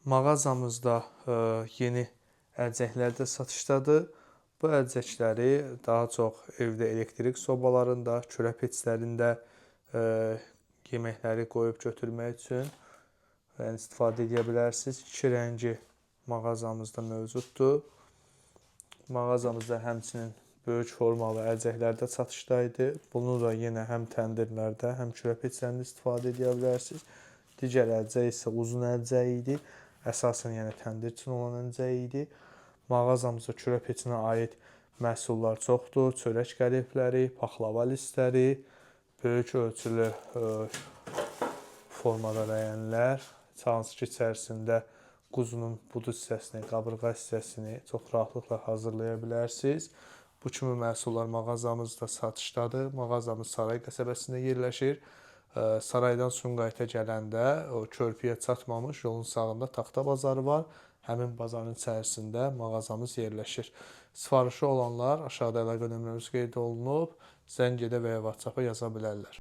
Mağazamızda yeni əlcəklər də satışdadır. Bu əlcəkləri daha çox evdə elektrik sobalarında, çörək peçlərində yeməkləri qoyub götürmək üçün istifadə edə bilərsiniz. İki rəngi mağazamızda mövcuddur. Mağazamızda həmçinin böyük formalı əlcəklər də satışda idi. Bunu da yenə həm təndirlərdə, həm çörək peçlərində istifadə edə bilərsiniz. Digər əlcək isə uzun əlcək idi. Əsasən yəni təndir üçün olan əlcək idi. Mağazamızda çörək peçinə aid məhsullar çoxdur. Çörək qəlibləri, paxlava listləri, böyük ölçülü formada rəyənlər, hansı ki, içərisində quzunun budu hissəsini, qabırğa hissəsini çox rahatlıqla hazırlaya bilərsiniz. Bu kimi məhsullar mağazamızda satışdadır. Mağazamız Saray qəsəbəsində yerləşir. Saraydan Sumqayıta gələndə o körpüyə çatmamış yolun sağında taxta bazarı var. Həmin bazarın içərisində mağazamız yerləşir. Sifarişi olanlar aşağıda əlaqə nömrəmiz qeyd olunub. Zəng edə və ya WhatsApp-a yaza bilərlər.